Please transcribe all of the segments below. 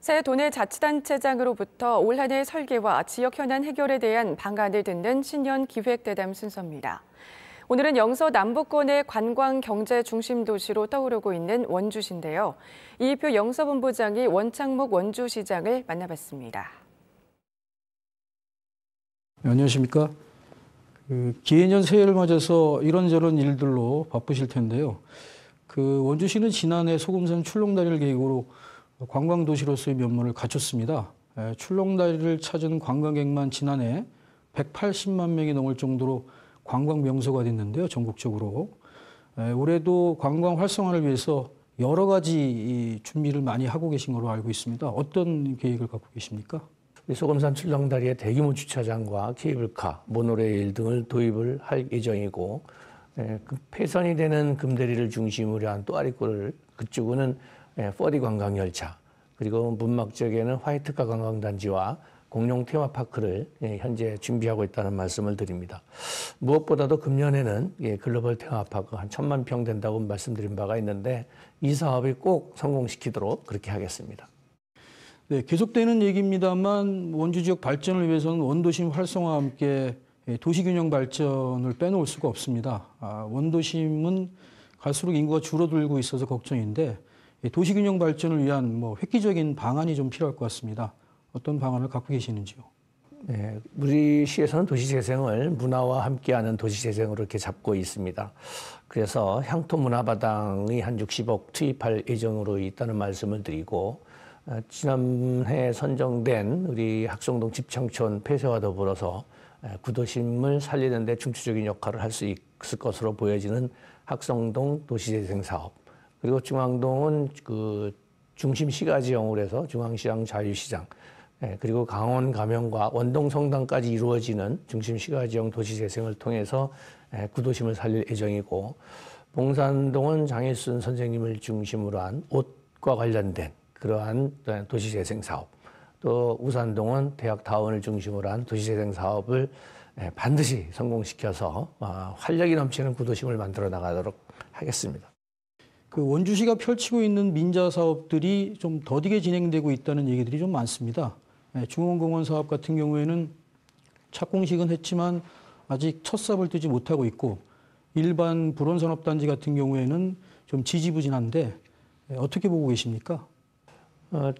새 도내자치단체장으로부터 올 한 해 설계와 지역 현안 해결에 대한 방안을 듣는 신년 기획대담 순서입니다. 오늘은 영서 남부권의 관광 경제 중심 도시로 떠오르고 있는 원주시인데요. 이희표 영서본부장이 원창목 원주시장을 만나봤습니다. 안녕하십니까? 기해년 새해를 맞아서 이런저런 일들로 바쁘실 텐데요. 원주시는 지난해 소금산 출렁다리를 계기로 관광도시로서의 면모를 갖췄습니다. 출렁다리를 찾은 관광객만 지난해 180만 명이 넘을 정도로 관광 명소가 됐는데요, 전국적으로. 올해도 관광 활성화를 위해서 여러 가지 준비를 많이 하고 계신 걸로 알고 있습니다. 어떤 계획을 갖고 계십니까? 소금산 출렁다리에 대규모 주차장과 케이블카, 모노레일 등을 도입을 할 예정이고, 폐선이 되는 금대리를 중심으로 한 또아리골을 그쪽은 퍼디 관광열차, 그리고 문막 지역에는 화이트카 관광단지와 공룡 테마파크를 현재 준비하고 있다는 말씀을 드립니다. 무엇보다도 금년에는 글로벌 테마파크 한 1,000만 평 된다고 말씀드린 바가 있는데 이 사업이 꼭 성공시키도록 그렇게 하겠습니다. 네, 계속되는 얘기입니다만 원주 지역 발전을 위해서는 원도심 활성화와 함께 도시균형 발전을 빼놓을 수가 없습니다. 원도심은 갈수록 인구가 줄어들고 있어서 걱정인데 도시균형 발전을 위한 획기적인 방안이 좀 필요할 것 같습니다. 어떤 방안을 갖고 계시는지요? 네, 우리 시에서는 도시재생을 문화와 함께하는 도시재생으로 이렇게 잡고 있습니다. 그래서 향토문화바당이 한 60억 투입할 예정으로 있다는 말씀을 드리고, 지난해 선정된 우리 학성동 집창촌 폐쇄와 더불어서 구도심을 살리는 데 중추적인 역할을 할 수 있을 것으로 보여지는 학성동 도시재생 사업, 그리고 중앙동은 중심시가지형으로 해서 중앙시장 자유시장, 그리고 강원 가면과 원동 성당까지 이루어지는 중심시가지형 도시재생을 통해서 구도심을 살릴 예정이고, 봉산동은 장일순 선생님을 중심으로 한 옷과 관련된 그러한 도시재생 사업, 또 우산동은 대학타운을 중심으로 한 도시재생 사업을 반드시 성공시켜서 활력이 넘치는 구도심을 만들어 나가도록 하겠습니다. 원주시가 펼치고 있는 민자 사업들이 좀 더디게 진행되고 있다는 얘기들이 좀 많습니다. 중원공원 사업 같은 경우에는 착공식은 했지만 아직 첫 삽을 뜨지 못하고 있고, 일반 불온산업단지 같은 경우에는 좀 지지부진한데 어떻게 보고 계십니까?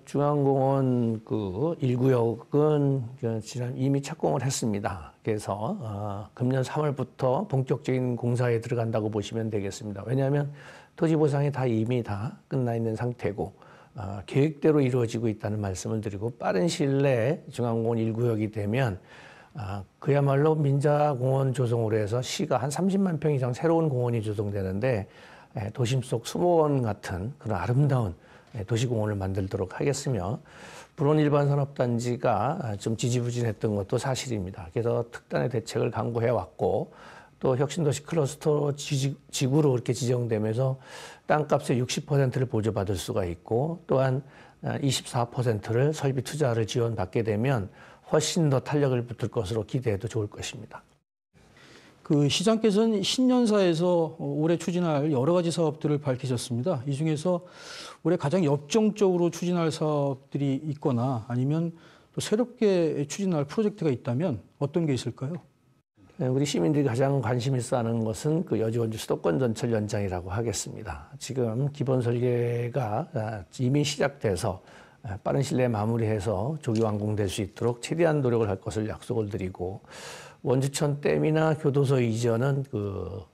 중앙공원 1구역은 지난 이미 착공을 했습니다. 그래서 금년 3월부터 본격적인 공사에 들어간다고 보시면 되겠습니다. 왜냐하면 토지 보상이 이미 다 끝나 있는 상태고, 계획대로 이루어지고 있다는 말씀을 드리고, 빠른 시일 내에 중앙공원 1구역이 되면 그야말로 민자공원 조성으로 해서 시가 한 30만 평 이상 새로운 공원이 조성되는데, 도심 속 수목원 같은 그런 아름다운 도시공원을 만들도록 하겠으며, 불온 일반 산업단지가 좀 지지부진했던 것도 사실입니다. 그래서 특단의 대책을 강구해 왔고, 또 혁신도시 클러스터 지구로 이렇게 지정되면서 땅값의 60%를 보조받을 수가 있고, 또한 24%를 설비 투자를 지원받게 되면 훨씬 더 탄력을 붙을 것으로 기대해도 좋을 것입니다. 시장께서는 신년사에서 올해 추진할 여러 가지 사업들을 밝히셨습니다. 이 중에서 올해 가장 역정적으로 추진할 사업들이 있거나 아니면 또 새롭게 추진할 프로젝트가 있다면 어떤 게 있을까요? 우리 시민들이 가장 관심 있어 하는 것은 여주원주 수도권 전철 연장이라고 하겠습니다. 지금 기본 설계가 이미 시작돼서 빠른 시일 내에 마무리해서 조기 완공될 수 있도록 최대한 노력을 할 것을 약속을 드리고, 원주천 댐이나 교도소 이전은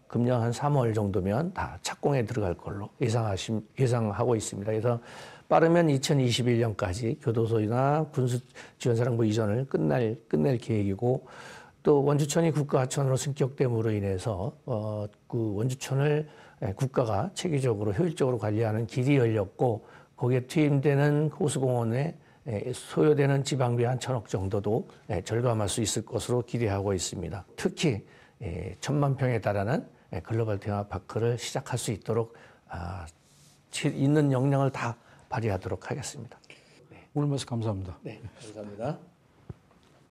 금년 한 3월 정도면 다 착공에 들어갈 걸로 예상하고 있습니다. 그래서 빠르면 2021년까지 교도소나 군수지원사령부 이전을 끝낼 계획이고, 또 원주천이 국가하천으로 승격됨으로 인해서 원주천을 국가가 체계적으로 효율적으로 관리하는 길이 열렸고, 거기에 투입되는 호수공원에 소요되는 지방비 한 1,000억 정도도 절감할 수 있을 것으로 기대하고 있습니다. 특히 1,000만 평에 달하는 글로벌 테마파크를 시작할 수 있도록 있는 역량을 다 발휘하도록 하겠습니다. 오늘 말씀 감사합니다. 네, 감사합니다.